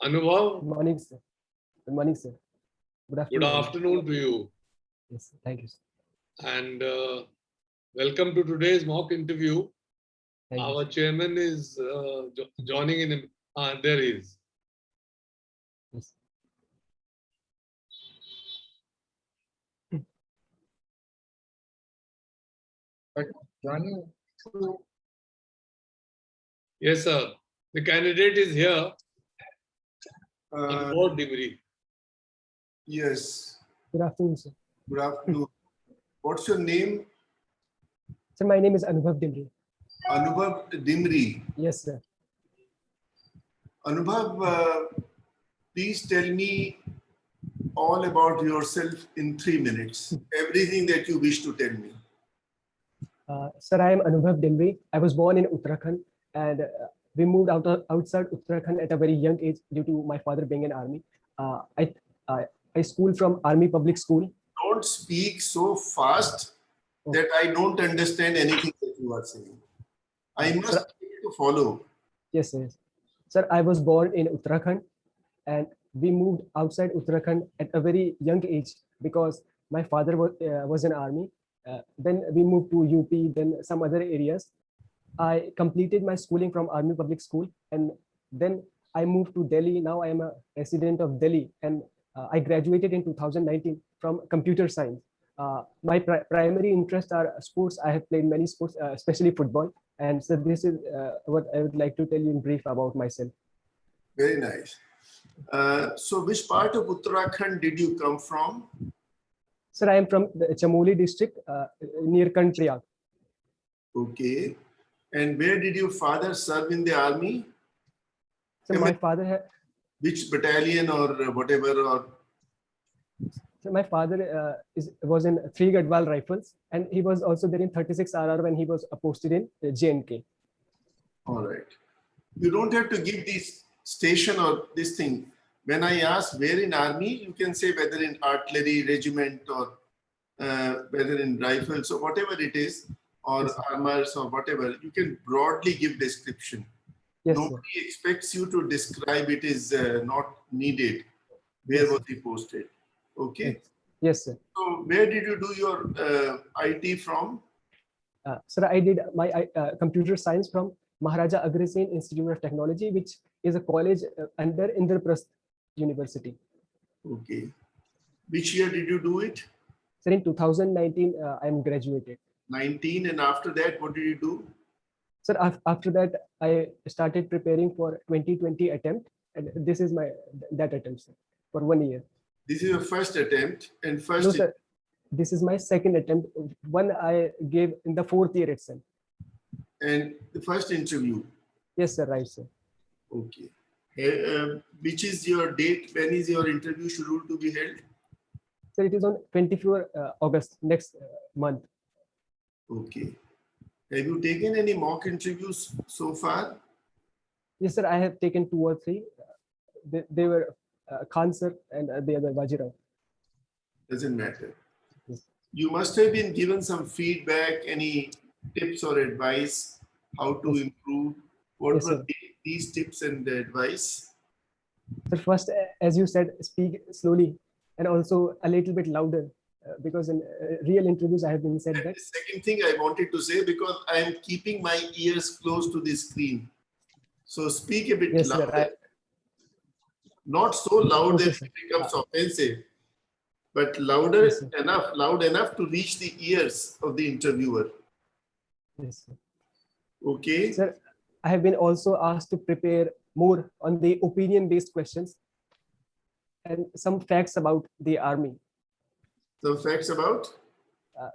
Anubhav, Good morning, sir. Good morning, sir. Good good afternoon. afternoon to you. Yes, thank you, sir. And welcome to today's mock interview. Thank you, Our sir. chairman is joining in. There he is. Yes. Joining through Yes, sir. The candidate is here. uh, Anubhav Dimri. yes. Good afternoon, sir. Good afternoon. What's your name? Sir, my name is Anubhav Dimri. Anubhav Dimri. Yes, sir. Anubhav, please tell me all about yourself in 3 minutes. Everything that you wish to tell me. Sir, I am Anubhav Dimri. I was born in Uttarakhand, and we moved outside Uttarakhand at a very young age due to my father being in army. I schooled from Army Public School. Don't speak so fast that I don't understand anything that you are saying. I must Sir, be able to follow. yes, yes. Sir, I was born in Uttarakhand, and we moved outside Uttarakhand at a very young age because my father was in army. Then we moved to UP, then some other areas. I completed my schooling from Army Public School, and then I moved to Delhi. Now I am a resident of Delhi, and I graduated in 2019 from computer science. My primary interests are sports. I have played many sports, especially football. And so this is what I would like to tell you in brief about myself. Very nice. So which part of Uttarakhand did you come from? Sir, I am from the Chamoli district near Kanpriyag. Okay. And where did your father serve in the army? So my father had, Which battalion or whatever? Or so my father was in 3 Gadwal Rifles, and he was also there in 36 RR when he was posted in JNK. all right. You don't have to give this station or this thing. When I ask where in army, you can say whether in artillery regiment or whether in rifles or whatever it is, or Yes, sir. armors or whatever. You can broadly give description. Yes, Nobody sir. expects you to describe it is not needed. Where Yes, was sir. he posted? Okay. Yes. Yes, sir. So where did you do your IT from? Sir, I did my computer science from Maharaja Agrasen Institute of Technology, which is a college under Indraprasth University. Okay. Which year did you do it? Sir, in 2019, I am graduated. 19. And after that, what did you do? Sir, after that, I started preparing for 2020 attempt, and this is my that attempt, sir, for 1 year. This is your first attempt and first. No, sir, this is my second attempt. One I gave in the 4th year itself. And the first interview. Yes, sir, right, sir. Okay. Which is your date? When is your interview scheduled to be held? So it is on 24 August next month. Okay. Have you taken any mock interviews so far? Yes, sir, I have taken 2 or 3. They were Khan sir and the other Wajirao. Doesn't matter. Yes. You must have been given some feedback, any tips or advice, how to Yes. improve. What Yes, were sir. these tips and advice? So first, as you said, speak slowly and also a little bit louder because in real interviews I have been said And that. the second thing I wanted to say, because I am keeping my ears close to the screen. So speak a bit Yes, sir. louder. Not so loud Okay, that sir. it becomes offensive, but louder Yes, sir. loud enough to reach the ears of the interviewer. Yes, sir. Okay. Sir, I have been also asked to prepare more on the opinion-based questions and some facts about the army. Some facts about?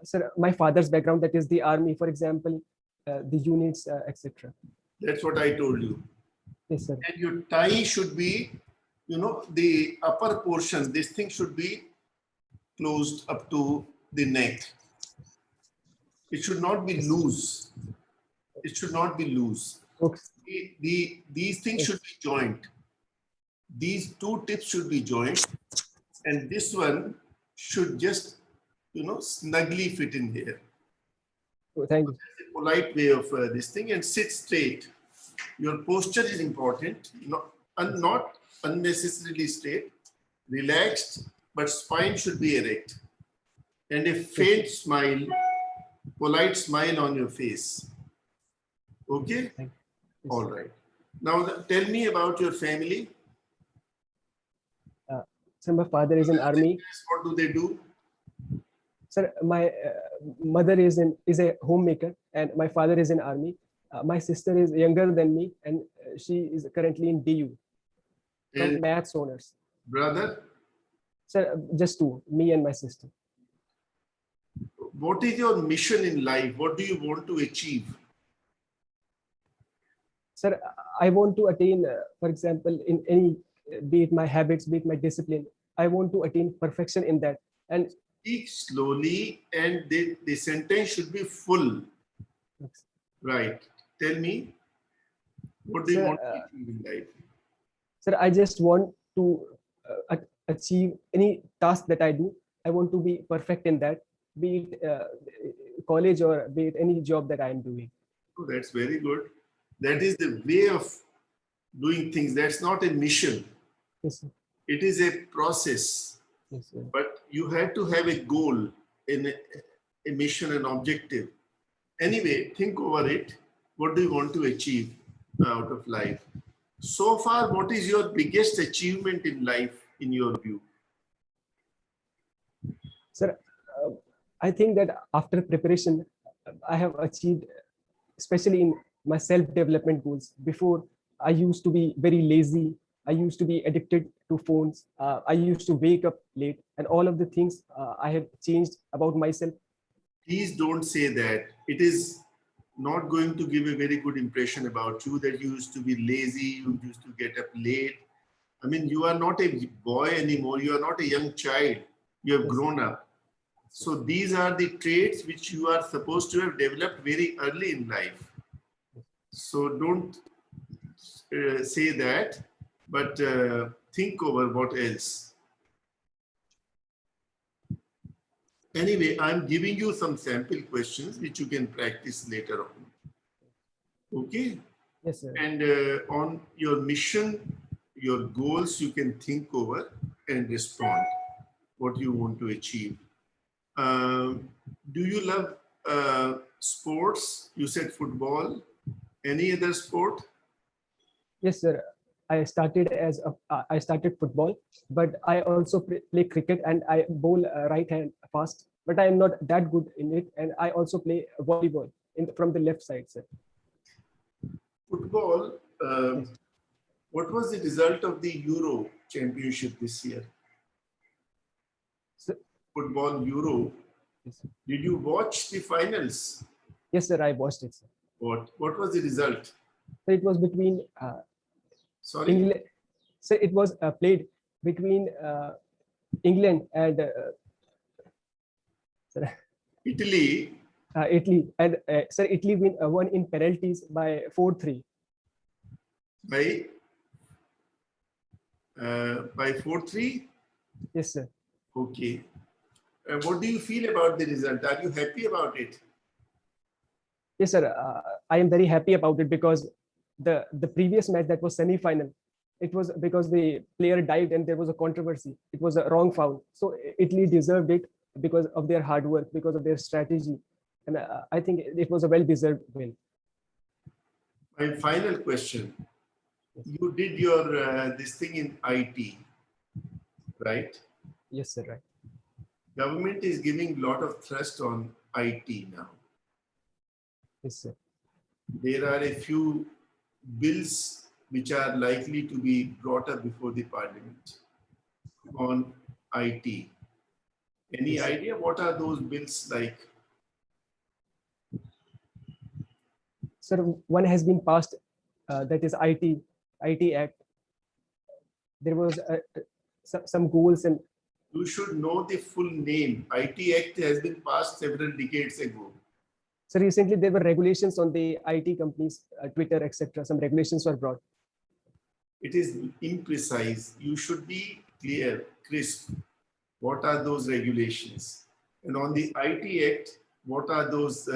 Sir, my father's background, that is the army, for example, the units, etc. That's what I told you. Yes, sir. And your tie should be, the upper portion, this thing should be closed up to the neck. It should not be loose. It should not be loose. Okay. These things should be joined. These 2 tips should be joined. And this one should just, snugly fit in here. Oh, thank you. That's a polite way of this thing, and sit straight. Your posture is important. and not unnecessarily straight, relaxed, but spine should be erect. And a faint smile, polite smile on your face. Okay? Thank you. All right. Now tell me about your family. Sir, my father is in army. What do they do? Sir, my mother is a homemaker, and my father is in army. My sister is younger than me, and she is currently in DU from And maths honors. brother, Sir, just two, me and my sister. what is your mission in life? What do you want to achieve? Sir, I want to attain, for example, in any, be it my habits, be it my discipline, I want to attain perfection in that. And Speak slowly, and the sentence should be full. Right. Tell me, what do you Sir, want to achieve in life? sir, I just want to achieve any task that I do. I want to be perfect in that, be it college or be it any job that I am doing. Oh, that's very good. That is the way of doing things. That's not a mission. Yes, sir. It is a process. Yes, sir. But you have to have a goal, in a mission, an objective. Anyway, think over it. What do you want to achieve out of life? So far, what is your biggest achievement in life, in your view? Sir, I think that after preparation, I have achieved, especially in my self-development goals. Before, I used to be very lazy. I used to be addicted to phones. I used to wake up late, and all of the things I have changed about myself. Please don't say that. It is not going to give a very good impression about you, that you used to be lazy, you used to get up late. I mean, you are not a boy anymore. You are not a young child. You have Yes. grown up. So these are the traits which you are supposed to have developed very early in life. So don't say that, but think over what else. Anyway, I'm giving you some sample questions which you can practice later on. Okay? Yes, sir. And on your mission, your goals, you can think over and respond what you want to achieve. Do you love sports? You said football. Any other sport? Yes, sir. I started I started football, but I also play cricket, and I bowl right hand fast. But I am not that good in it, and I also play volleyball from the left side, sir. Football. Yes. What was the result of the Euro Championship this year? Sir, Football Euro. yes, sir. Did you watch the finals? Yes, sir. I watched it, sir. What was the result? So it was between Sorry. England. So it was played between England and sir, Italy Italy, and sir, Italy won in penalties by 4-3. by 4-3. Yes, sir. Okay. What do you feel about the result? Are you happy about it? Yes, sir. I am very happy about it, because the previous match, that was semi-final, it was because the player dived and there was a controversy. It was a wrong foul. So Italy deserved it because of their hard work, because of their strategy. And I think it was a well-deserved win. My final question. You did your this thing in IT, right? Yes, sir. Right. Government is giving a lot of thrust on IT now. Yes, sir. There are a few bills which are likely to be brought up before the parliament on IT. Any Yes, sir. idea what are those bills like? Sir, one has been passed, that is IT Act. There was some goals, and You should know the full name. IT Act has been passed several decades ago. so recently there were regulations on the IT companies, Twitter, etc. Some regulations were brought. It is imprecise. You should be clear, crisp. What are those regulations? And on the IT Act, what are those?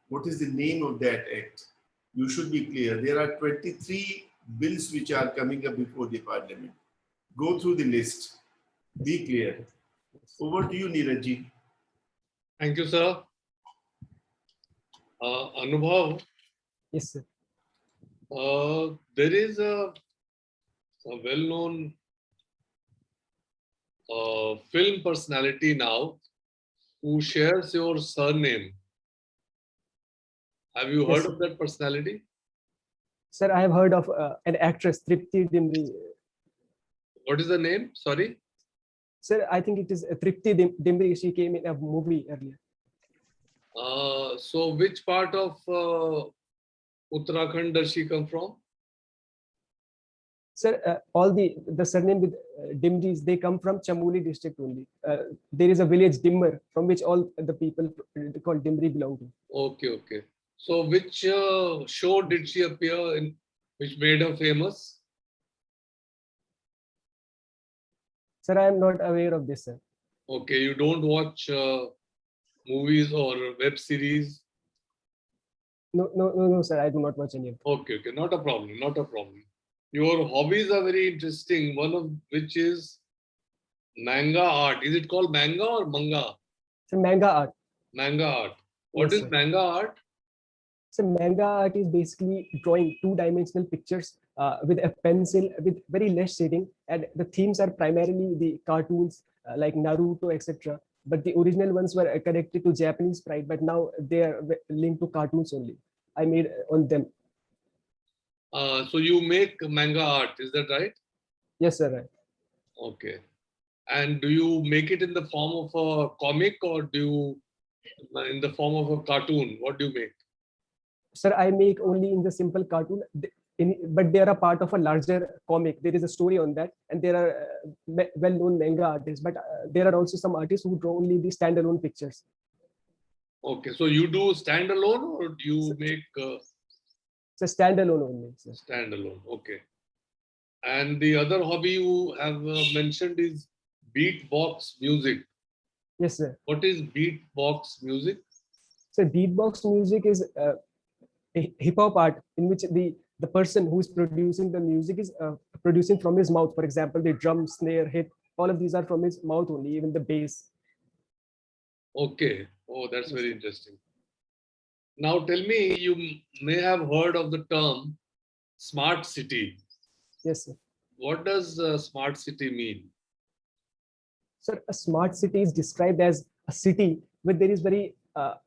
What is the name of that act? You should be clear. There are 23 bills which are coming up before the parliament. Go through the list. Be clear. Over to you, Neeraj. Thank you, sir. Anubhav, Yes, sir. there is a well-known film personality now who shares your surname. Have you Yes, heard sir. of that personality? Sir, I have heard of an actress, Tripti Dimri. What is the name? Sorry. Sir, I think it is Tripti Dimri. She came in a movie earlier. So which part of Uttarakhand does she come from? Sir, all the surname with Dimris, they come from Chamoli district only. There is a village Dimmer from which all the people called Dimri belong to. Okay, okay. So which show did she appear in, which made her famous? Sir, I am not aware of this, sir. Okay, you don't watch movies or web series? No, sir. I do not watch any of them. Okay, okay, not a problem, not a problem. Your hobbies are very interesting, one of which is manga art. Is it called manga or manga? Sir, manga art. Manga art. What Yes, is sir. manga art? So manga art is basically drawing two-dimensional pictures with a pencil with very less shading, and the themes are primarily the cartoons like Naruto, etc. But the original ones were connected to Japanese pride, but now they are linked to cartoons only. I made on them. So you make manga art, is that right? Yes, sir. Right. Okay. And do you make it in the form of a comic or do you in the form of a cartoon? What do you make? Sir, I make only in the simple cartoon, but they are a part of a larger comic. There is a story on that, and there are well-known manga artists, but there are also some artists who draw only the standalone pictures. Okay, so you do standalone or do you make It's a standalone only, sir. standalone? Okay. And the other hobby you have mentioned is beatbox music. Yes, sir. What is beatbox music? So beatbox music is a hip hop art in which the person who is producing the music is producing from his mouth. For example, the drum, snare, hit, all of these are from his mouth only, even the bass. Okay. Oh, that's very interesting. Now tell me, you may have heard of the term smart city. Yes, sir. What does smart city mean? Sir, a smart city is described as a city where there is very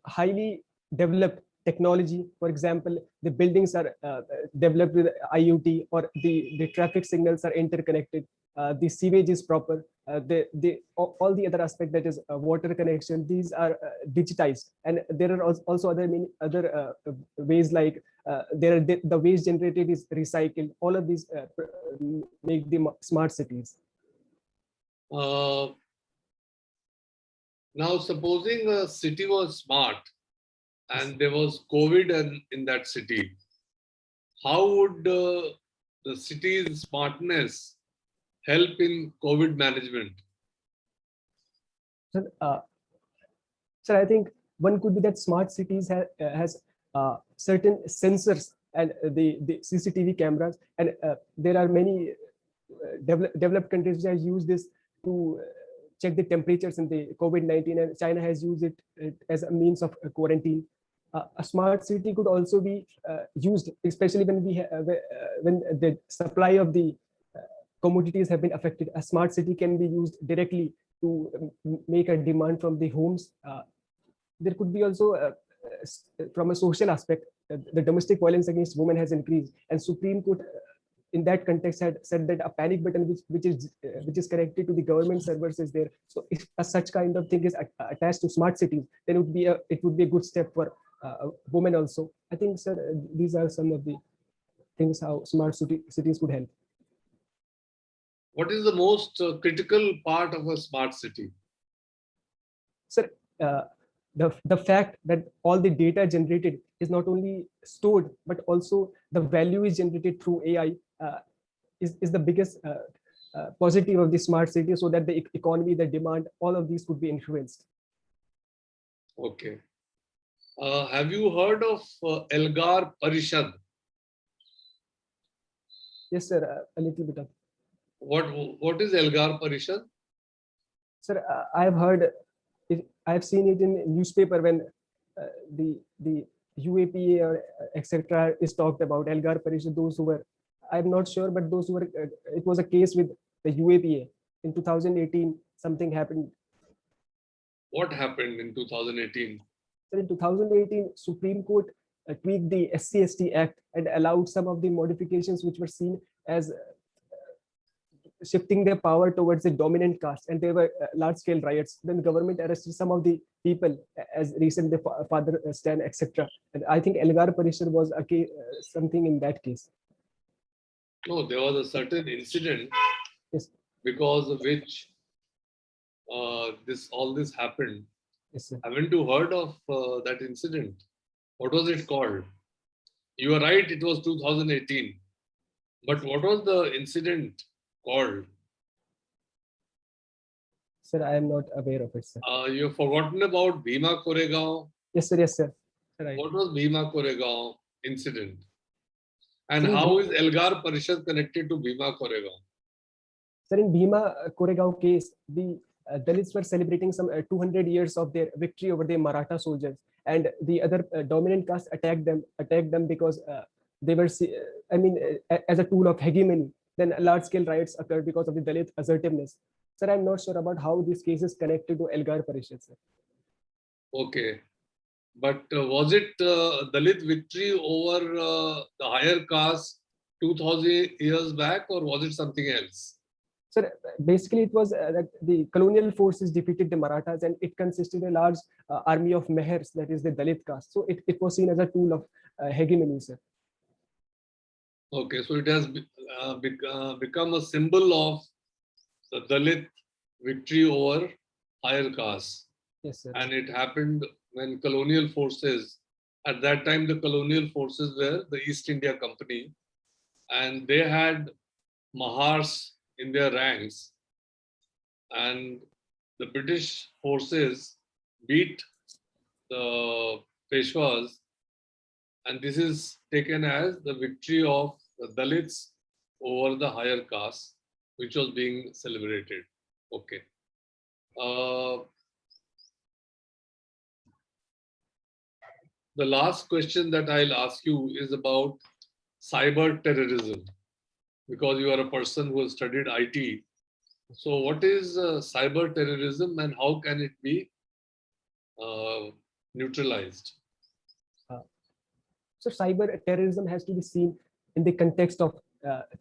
highly developed technology. For example, the buildings are developed with IoT, or the traffic signals are interconnected. The sewage is proper. All the other aspect, that is water connection, these are digitized. And there are also other ways, like the waste generated is recycled. All of these make the smart cities. Now, supposing a city was smart and there was COVID in that city, how would the city's smartness help in COVID management? Sir, I think one could be that smart cities has certain sensors and the CCTV cameras, and there are many developed countries which have used this to check the temperatures in the COVID-19, and China has used it as a means of quarantine. A smart city could also be used, especially when when the supply of the commodities have been affected. A smart city can be used directly to make a demand from the homes. There could be also, from a social aspect, the domestic violence against women has increased, and Supreme Court, in that context, had said that a panic button which is connected to the government servers is there. So if such kind of thing is attached to smart cities, then it would be a good step for women also. I think, sir, these are some of the things how smart cities could help. What is the most critical part of a smart city? Sir, the fact that all the data generated is not only stored, but also the value is generated through AI is the biggest positive of the smart city, so that the economy, the demand, all of these could be influenced. Okay. Have you heard of Elgar Parishad? Yes, sir. A little bit of. What is Elgar Parishad? Sir, I've heard, I've seen it in newspaper when the UAPA or etc. is talked about. Elgar Parishad, those who were, I'm not sure, but those who were, it was a case with the UAPA in 2018. Something happened. What happened in 2018? So in 2018, Supreme Court tweaked the SC/ST Act and allowed some of the modifications which were seen as shifting their power towards the dominant caste, and there were large-scale riots. Then the government arrested some of the people, as recently Father Stan, etc. And I think Elgar Parishad was a case, something in that case. No, there was a certain incident Yes, because of which all this happened. yes, sir. Haven't you heard of that incident? What was it called? You are right, it was 2018. But what was the incident called? Sir, I am not aware of it, sir. You've forgotten about Bhima Koregaon. Yes, sir. Yes, sir. Right. What was Bhima Koregaon incident? And Sir, how is Elgar Parishad connected to Bhima Koregaon? Sir, in Bhima Koregaon case, the Dalits were celebrating some 200 years of their victory over the Maratha soldiers, and the other dominant caste attacked them because they were, as a tool of hegemony. Then large-scale riots occurred because of the Dalit assertiveness. Sir, I'm not sure about how this case is connected to Elgar Parishad, sir. Okay. But was it Dalit victory over the higher caste 2000 years back, or was it something else? Sir, basically it was that the colonial forces defeated the Marathas, and it consisted of a large army of Mehers, that is the Dalit caste. So it was seen as a tool of hegemony, sir. Okay, so it has become a symbol of the Dalit victory over higher caste. Yes, sir. And it happened when colonial forces, at that time the colonial forces were the East India Company, and they had Mahars in their ranks, and the British forces beat the Peshwas, and this is taken as the victory of the Dalits over the higher caste, which was being celebrated. Okay. The last question that I'll ask you is about cyber terrorism, because you are a person who has studied IT. So what is cyber terrorism, and how can it be neutralized? So cyber terrorism has to be seen in the context of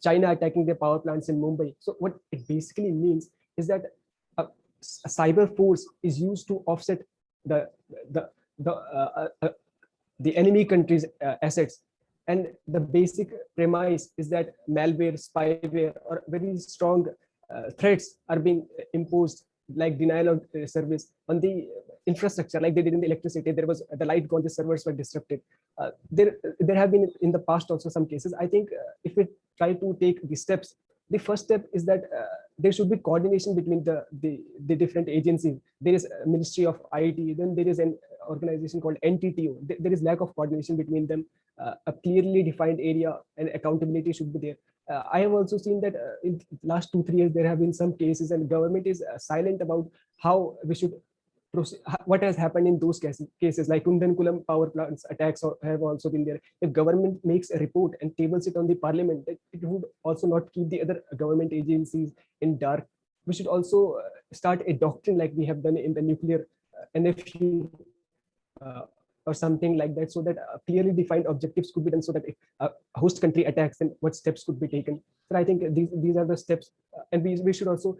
China attacking their power plants in Mumbai. So what it basically means is that a cyber force is used to offset the enemy country's assets. And the basic premise is that malware, spyware, or very strong threats are being imposed, like denial of service on the infrastructure, like they did in the electricity. There was the light gone, the servers were disrupted. There have been in the past also some cases. I think if we try to take the steps, the first step is that there should be coordination between the different agencies. There is a Ministry of IT, then there is an organization called NTTO. There is lack of coordination between them. A clearly defined area and accountability should be there. I have also seen that in the last 2-3 years, there have been some cases, and government is silent about how we should proceed, what has happened in those cases, like Kundankulam power plants attacks have also been there. If government makes a report and tables it on the parliament, it would also not keep the other government agencies in dark. We should also start a doctrine like we have done in the nuclear NFU or something like that, so that clearly defined objectives could be done, so that if a host country attacks, then what steps could be taken. So I think these are the steps, and we should also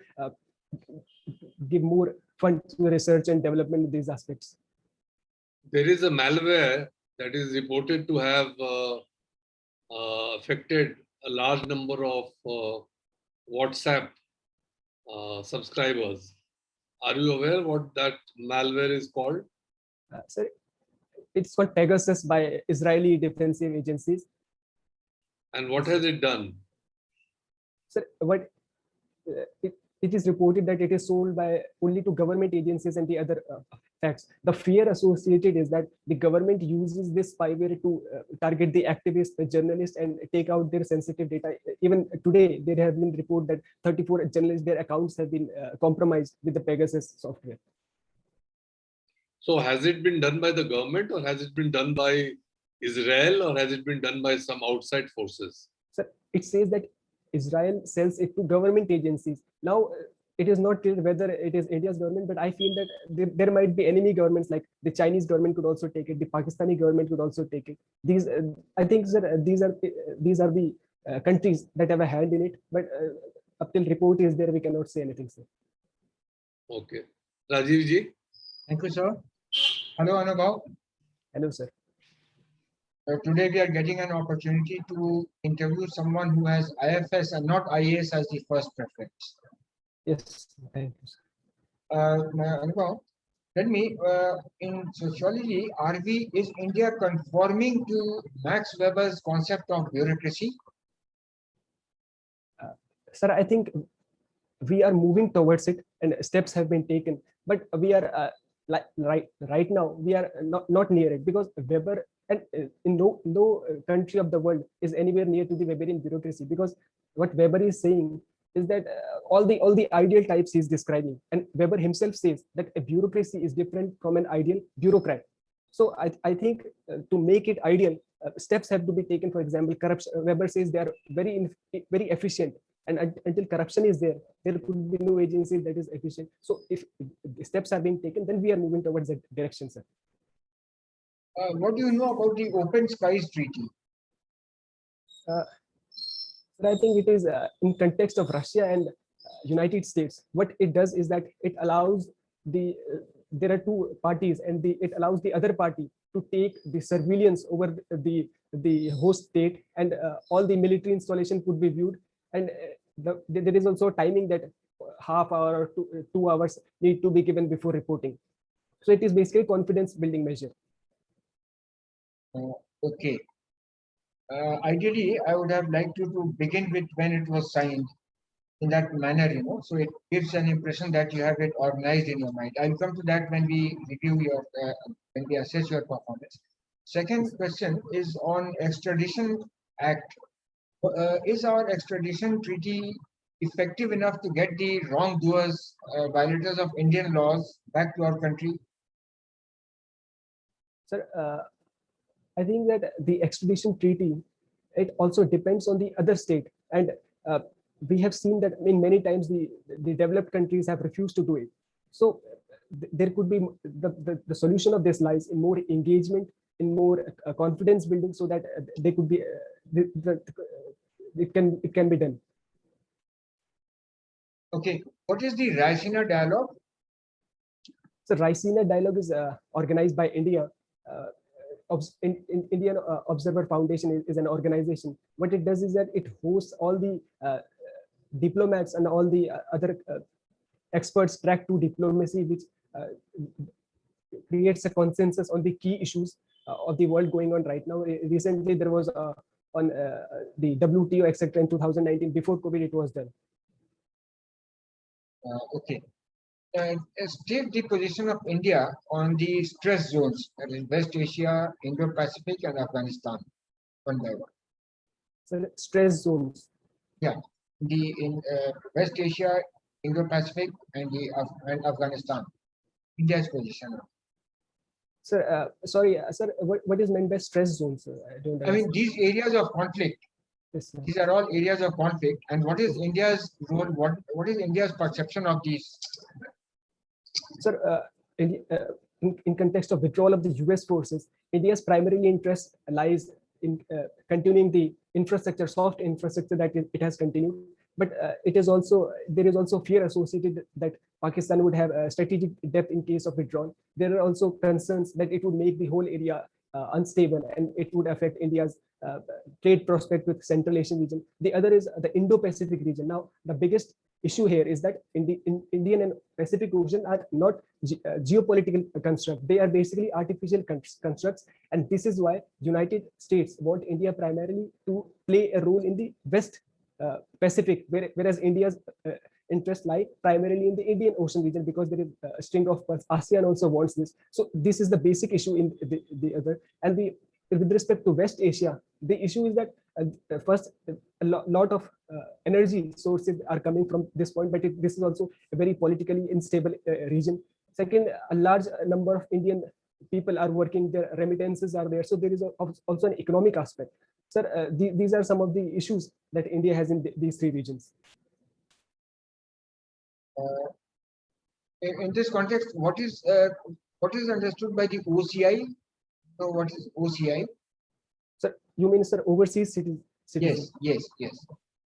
give more fund to research and development in these aspects. There is a malware that is reported to have affected a large number of WhatsApp subscribers. Are you aware what that malware is called? Sir, it's called Pegasus by Israeli defensive agencies. And what has it done? Sir, what it is reported that it is sold by only to government agencies and the other facts. The fear associated is that the government uses this spyware to target the activists, the journalists, and take out their sensitive data. Even today, there have been reports that 34 journalists, their accounts have been compromised with the Pegasus software. So has it been done by the government, or has it been done by Israel, or has it been done by some outside forces? So it says that Israel sells it to government agencies. Now, it is not clear whether it is India's government, but I feel that there might be enemy governments, like the Chinese government could also take it, the Pakistani government could also take it. These, I think, that these are the countries that have a hand in it. But up till report is there, we cannot say anything, sir. Okay, Rajiv ji. Thank you, sir. Hello, Anubhav. Hello, sir. Today we are getting an opportunity to interview someone who has IFS and not IAS as the first preference. Yes, thank you, sir. Anubhav, tell me, in sociology, is India conforming to Max Weber's concept of bureaucracy? Sir, I think we are moving towards it, and steps have been taken. But we are right now we are not near it, because Weber, and in no country of the world is anywhere near to the Weberian bureaucracy, because what Weber is saying is that all the ideal types he's describing, and Weber himself says that a bureaucracy is different from an ideal bureaucrat. So I think to make it ideal, steps have to be taken. For example, corruption. Weber says they are very efficient, and until corruption is there, there could be no agency that is efficient. So if the steps are being taken, then we are moving towards that direction, sir. What do you know about the Open Skies Treaty? But I think it is in context of Russia and United States. What it does is that it allows there are two parties, and it allows the other party to take the surveillance over the host state, and all the military installation could be viewed. And there is also timing that half hour or 2 hours need to be given before reporting. So it is basically confidence building measure. Okay. Ideally, I would have liked you to begin with when it was signed in that manner, so it gives an impression that you have it organized in your mind. I'll come to that when we review when we assess your performance. Second question is on Extradition Act. Is our extradition treaty effective enough to get the wrongdoers, violators of Indian laws, back to our country? Sir, I think that the extradition treaty, it also depends on the other state, and we have seen that in many times the developed countries have refused to do it. So there could be the solution of this lies in more engagement, in more confidence building, so that they could be it can be done. Okay, what is the Raisina dialogue? So Raisina dialogue is organized by India. Indian Observer Foundation is an organization. What it does is that it hosts all the diplomats and all the other experts track to diplomacy, which creates a consensus on the key issues of the world going on right now. Recently, there was on the WTO, etc. in 2019. Before COVID, it was done. Okay. State the position of India on the stress zones, that is West Asia, Indo-Pacific, and Afghanistan, one by one. So stress zones. Yeah, in West Asia, Indo-Pacific, and Afghanistan. India's position. Sir, sorry, sir, what is meant by stress zones? I don't understand. I mean, these areas of conflict. Yes, sir. These are all areas of conflict. And what is India's role? What is India's perception of these? Sir, in context of withdrawal of the US forces, India's primary interest lies in continuing the infrastructure, soft infrastructure that it has continued. But there is also fear associated that Pakistan would have a strategic depth in case of withdrawal. There are also concerns that it would make the whole area unstable, and it would affect India's trade prospect with Central Asian region. The other is the Indo-Pacific region. Now, the biggest issue here is that Indian and Pacific Ocean are not geopolitical constructs. They are basically artificial constructs, and this is why United States want India primarily to play a role in the West Pacific, whereas India's interests lie primarily in the Indian Ocean region because there is a string of pearls. ASEAN also wants this. So this is the basic issue in the other. And with respect to West Asia, the issue is that first, a lot of energy sources are coming from this point, but this is also a very politically unstable region. Second, a large number of Indian people are working, their remittances are there. So there is also an economic aspect. Sir, these are some of the issues that India has in these three regions. In this context, what is understood by the OCI? So what is OCI? Sir, you mean, sir, overseas citizen? Yes.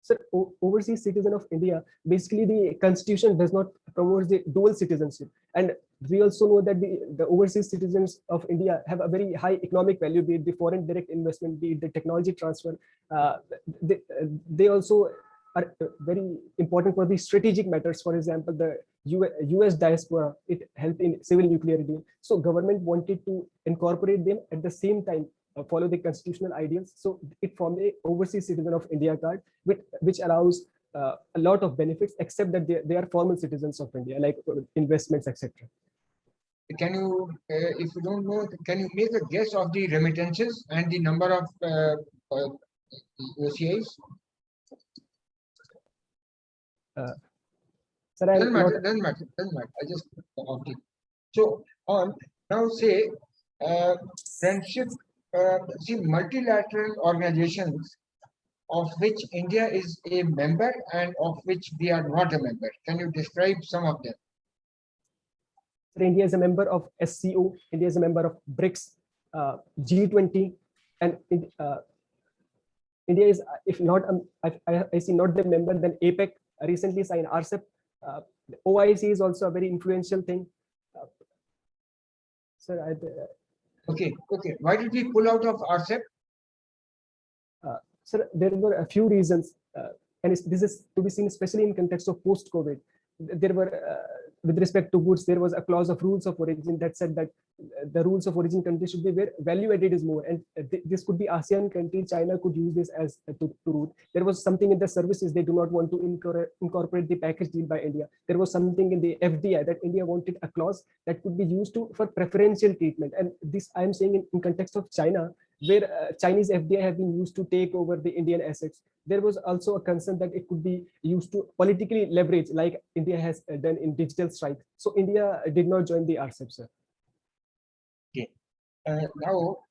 Sir, overseas citizen of India, basically the constitution does not promote the dual citizenship. And we also know that the overseas citizens of India have a very high economic value, be it the foreign direct investment, be it the technology transfer. They also are very important for the strategic matters. For example, the US diaspora, it helped in civil nuclear deal. So government wanted to incorporate them at the same time, follow the constitutional ideals. So it formed a overseas citizen of India card, which allows a lot of benefits, except that they are formal citizens of India, like investments, etc. Can you, if you don't know, can you make a guess of the remittances and the number of OCIs? Sir, Doesn't matter. I just okay. So on now say friendship. See, multilateral organizations of which India is a member and of which we are not a member. Can you describe some of them? India is a member of SCO, India is a member of BRICS, G20, and India is, if not, I see not the member, then APEC recently signed RCEP. OIC is also a very influential thing. Sir, Okay. Why did we pull out of RCEP? Sir, there were a few reasons, and this is to be seen especially in context of post-COVID. There were, with respect to goods, there was a clause of rules of origin that said that the rules of origin countries should be where value added is more, and this could be ASEAN country. China could use this as to route. There was something in the services they do not want to incorporate the package deal by India. There was something in the FDI that India wanted a clause that could be used for preferential treatment, and this I am saying in context of China, where Chinese FDI have been used to take over the Indian assets. There was also a concern that it could be used to politically leverage, like India has done in digital strike. So India did not join the RCEP, sir. Okay. Now,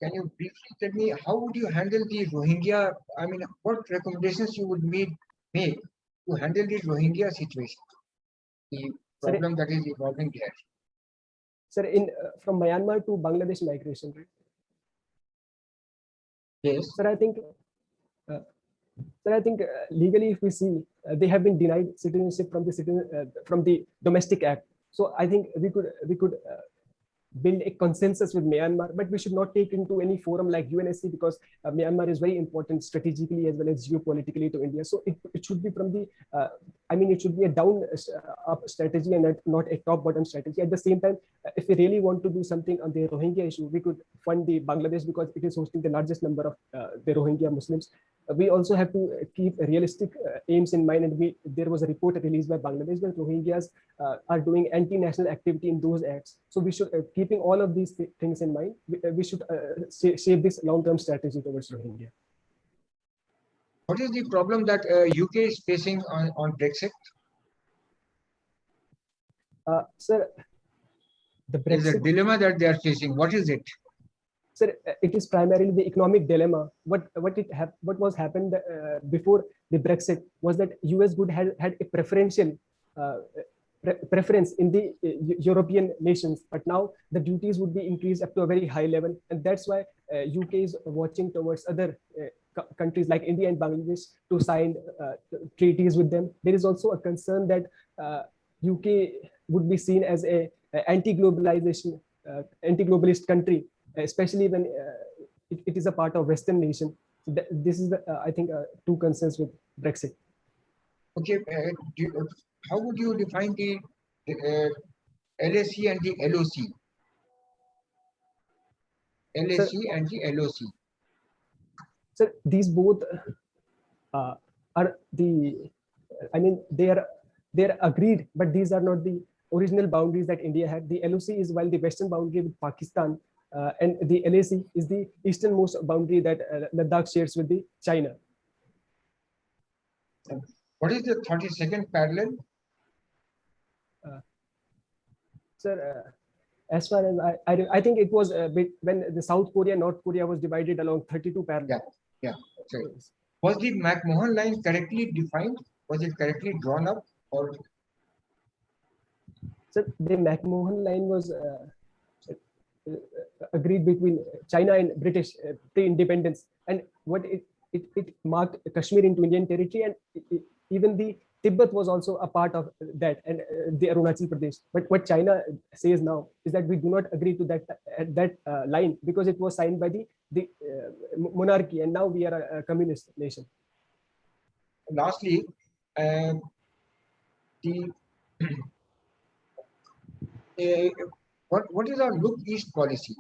can you briefly tell me how would you handle the Rohingya? I mean, what recommendations you would make to handle the Rohingya situation, the problem that is evolving there? Sir, from Myanmar to Bangladesh migration, right? Yes. Sir, I think legally, if we see, they have been denied citizenship from the Domestic Act. So I think we could build a consensus with Myanmar, but we should not take into any forum like UNSC, because Myanmar is very important strategically as well as geopolitically to India. So it should be from the, it should be a down-up strategy and not a top-bottom strategy. At the same time, if we really want to do something on the Rohingya issue, we could fund the Bangladesh because it is hosting the largest number of the Rohingya Muslims. We also have to keep realistic aims in mind, and there was a report released by Bangladesh that Rohingyas are doing anti-national activity in those acts. So we should, keeping all of these things in mind, we should shape this long-term strategy towards Rohingya. What is the problem that UK is facing on Brexit? Sir, the Brexit. There's a dilemma that they are facing. What is it? Sir, it is primarily the economic dilemma. What was happened before the Brexit was that US would had a preferential preference in the European nations, but now the duties would be increased up to a very high level, and that's why UK is watching towards other countries like India and Bangladesh to sign treaties with them. There is also a concern that UK would be seen as a anti-globalization, anti-globalist country, especially when it is a part of Western nation. So this is, I think, two concerns with Brexit. Okay, how would you define the LAC and the LOC? LAC and the LOC. So these both are the, they are they're agreed, but these are not the original boundaries that India had. The LOC is while the western boundary with Pakistan, and the LAC is the easternmost boundary that Ladakh shares with the China. What is the 32nd parallel? Sir, as far as I think it was when the South Korea, North Korea was divided along 32 parallel. Yeah, sorry. Was the McMahon line correctly defined? Was it correctly drawn up? Or Sir, the McMahon line was agreed between China and British pre-independence, and what it marked Kashmir into Indian territory, and even the Tibet was also a part of that, and the Arunachal Pradesh. But what China says now is that we do not agree to that line because it was signed by the monarchy, and now we are a communist nation. lastly, the what is our look east policy?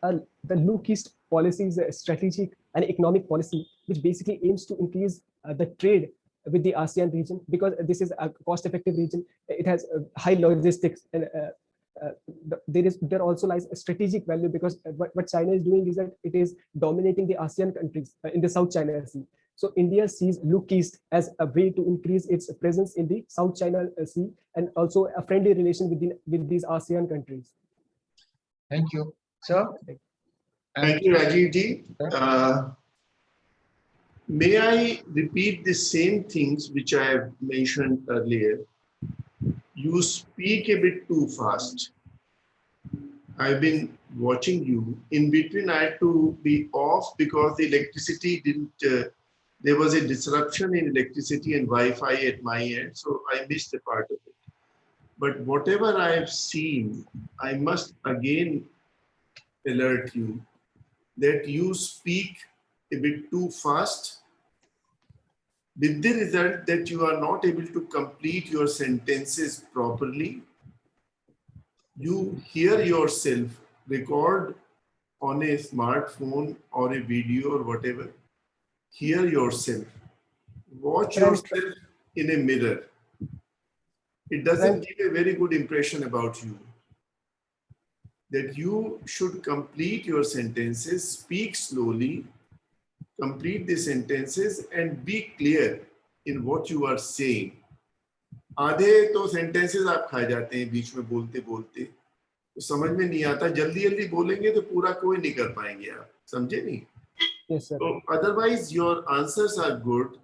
The Look East policy is a strategic and economic policy which basically aims to increase the trade with the ASEAN region, because this is a cost-effective region. It has high logistics, and there also lies a strategic value, because what China is doing is that it is dominating the ASEAN countries in the South China Sea. So India sees Look East as a way to increase its presence in the South China Sea, and also a friendly relation with these ASEAN countries. Thank you, sir. Thank you, Rajiv ji. May I repeat the same things which I have mentioned earlier? You speak a bit too fast. I've been watching you. In between, I had to be off because the electricity didn't, there was a disruption in electricity and Wi-Fi at my end, so I missed a part of it. But whatever I have seen, I must again alert you that you speak a bit too fast, with the result that you are not able to complete your sentences properly. You hear yourself record on a smartphone or a video or whatever. Hear yourself. Watch yourself in a mirror. It doesn't give a very good impression about you. That you should complete your sentences, speak slowly, complete the sentences and be clear in what you are saying. आधे तो sentences आप खा जाते हैं बीच में बोलते बोलते, तो समझ में नहीं आता. जल्दी जल्दी बोलेंगे तो पूरा कोई नहीं कर पाएंगे आप, समझे नहीं? Yes, sir. So otherwise your answers are good,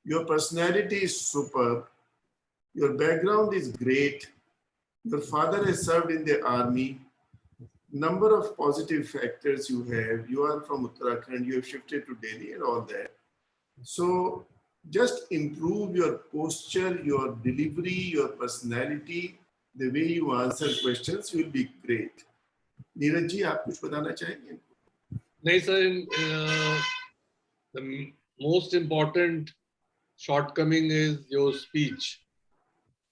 your personality is superb, your background is great, your father has served in the army. Number of positive factors you have. You are from Uttarakhand, you have shifted to Delhi and all that. So just improve your posture, your delivery, your personality, the way you answer questions will be great. Neeraj ji, आप कुछ बताना चाहेंगे? नहीं sir, the most important shortcoming is your speech.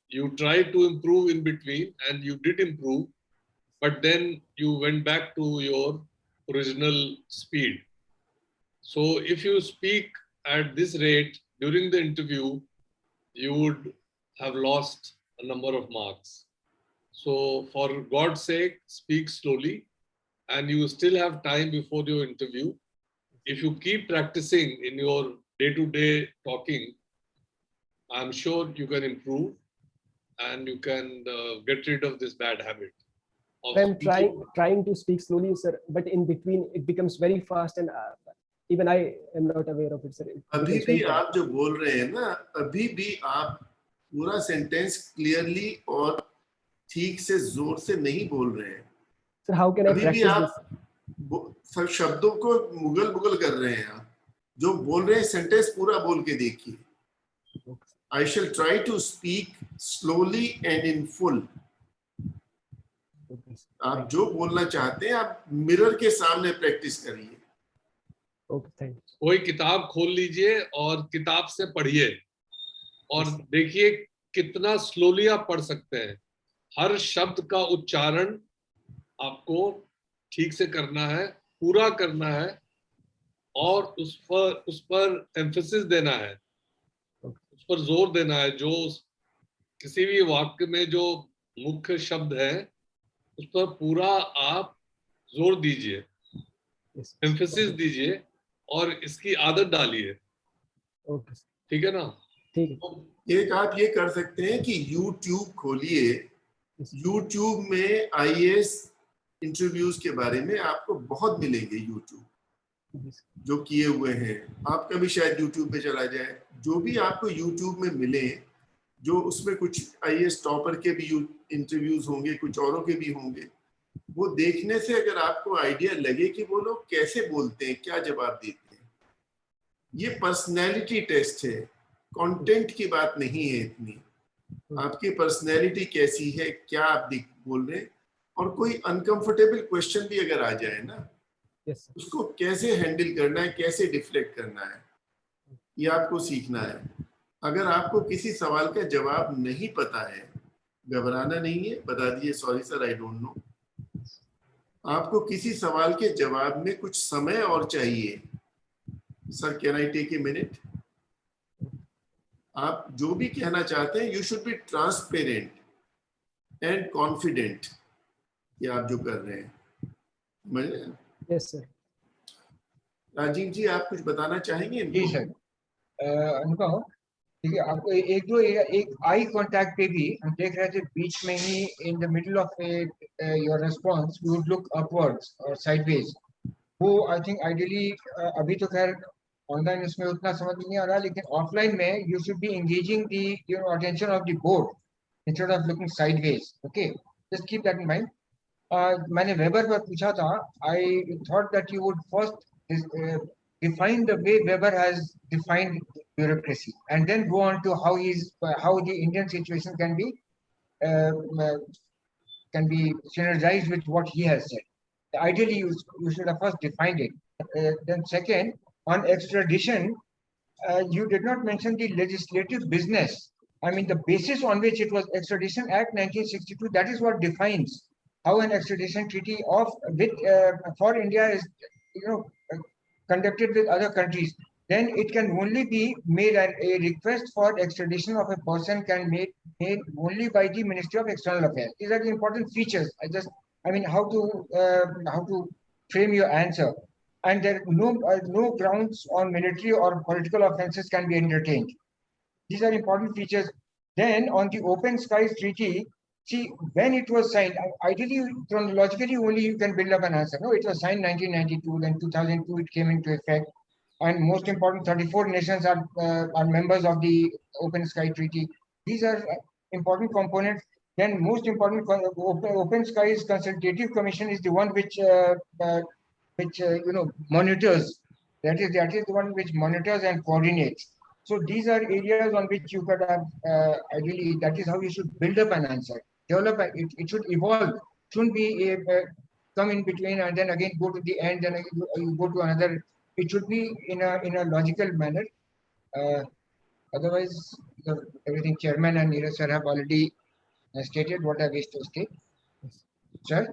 You tried to improve in between and you did improve, but then you went back to your original speed. So if you speak at this rate during the interview, you would have lost a number of marks. So for God's sake, speak slowly, and you still have time before your interview. If you keep practicing in your day-to-day talking, I'm sure you can improve and you can get rid of this bad habit. I'm trying to speak slowly, sir, but in between it becomes very fast, and even I am not aware of it, sir. अभी भी आप जो बोल रहे हैं ना, अभी भी आप पूरा सेंटेंस क्लियरली और ठीक से जोर से नहीं बोल रहे हैं. Sir, how can I practice this? सब शब्दों को मुगल मुगल कर रहे हैं आप. जो बोल रहे हैं सेंटेंस पूरा बोल के देखिए. I shall try to speak slowly and in full. आप जो बोलना चाहते हैं आप मिरर के सामने प्रैक्टिस करिए. Okay, thank you. कोई किताब खोल लीजिए और किताब से पढ़िए और देखिए कितना स्लोली आप पढ़ सकते हैं. हर शब्द का उच्चारण आपको ठीक से करना है, पूरा करना है और उस पर एम्फेसिस देना है. उस पर जोर देना है। जो किसी भी वाक्य में जो मुख्य शब्द है उस पर पूरा आप जोर दीजिए, Yes. एम्फेसिस दीजिए और इसकी आदत डालिए। Okay. sir. ठीक है ना? ठीक है। तो एक आप ये कर सकते हैं कि YouTube खोलिए, Yes. YouTube में IAS इंटरव्यूज के बारे में आपको बहुत मिलेंगे YouTube Yes. जो किए हुए हैं। आपका भी शायद YouTube पे चला जाए, जो भी आपको YouTube में मिले, जो उसमें कुछ IAS टॉपर के भी इंटरव्यूज होंगे, कुछ औरों के भी होंगे, वो देखने से अगर आपको आइडिया लगे कि वो लोग कैसे बोलते हैं, क्या जवाब देते हैं, ये पर्सनैलिटी टेस्ट है, कंटेंट की बात नहीं है इतनी। आपकी पर्सनैलिटी कैसी है, क्या आप बोल रहे हैं, और कोई अनकंफर्टेबल क्वेश्चन भी अगर आ जाए ना, Yes. sir. उसको कैसे हैंडल करना है, कैसे डिफ्लेक्ट करना है, ये आपको सीखना है। अगर आपको किसी सवाल का जवाब नहीं पता है, घबराना नहीं है, बता दीजिए sorry sir I don't know. आपको किसी सवाल के जवाब में कुछ समय और चाहिए, sir can I take a minute, आप जो भी कहना चाहते हैं, you should be transparent and confident कि आप जो कर रहे हैं। समझ रहे हैं? Yes, sir. राजीव जी, आप कुछ बताना चाहेंगे जी इनको? सर, अनुभव ठीक है। आपको एक आई कांटेक्ट पे भी हम देख रहे थे, बीच में ही in the middle of your response you would look upwards और साइडवेज। वो आई थिंक आइडियली अभी तो खैर ऑनलाइन इसमें उतना समझ नहीं आ रहा, लेकिन ऑफलाइन में you should B engaging the attention of the board instead of looking sideways. Okay, just keep that in mind. मैंने वेबर पर पूछा था, I thought that you would first define the way Weber has defined bureaucracy, and then go on to how the Indian situation can be synergized with what he has said. Ideally, you should have first defined it. Then second, on extradition, you did not mention the legislative business. I mean, the basis on which it was Extradition Act 1962. That is what defines how an extradition treaty for India is, conducted with other countries. Then it can only be made, and a request for extradition of a person can made only by the Ministry of External Affairs. These are the important features. How to frame your answer, and there no grounds on military or political offenses can be entertained. These are important features. Then on the Open Skies Treaty, see, when it was signed, ideally, chronologically, only you can build up an answer. No, it was signed 1992, then 2002 it came into effect. And most important, 34 nations are members of the Open Sky Treaty. These are important components. Then most important, Open Skies Consultative Commission is the one which monitors. That is the one which monitors and coordinates. So these are areas on which you could have ideally. That is how you should build up an answer. Develop it should evolve. Shouldn't be come in between and then again go to the end, then you go to another. It should be in a logical manner. Otherwise, everything Chairman and Neeraj sir have already stated what I wish to state. Sir.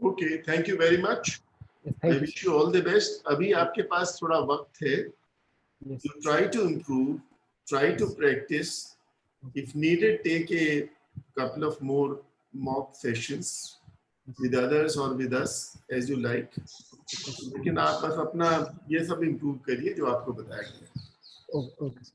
Okay, thank you very much. Yes, I thank you. wish you all the best. अभी आपके पास थोड़ा वक्त है. Yes. You try to improve, try to practice. If needed, take a couple of more mock sessions with others or with us as you like. लेकिन आप बस अपना ये सब improve करिए जो आपको बताया गया. Okay.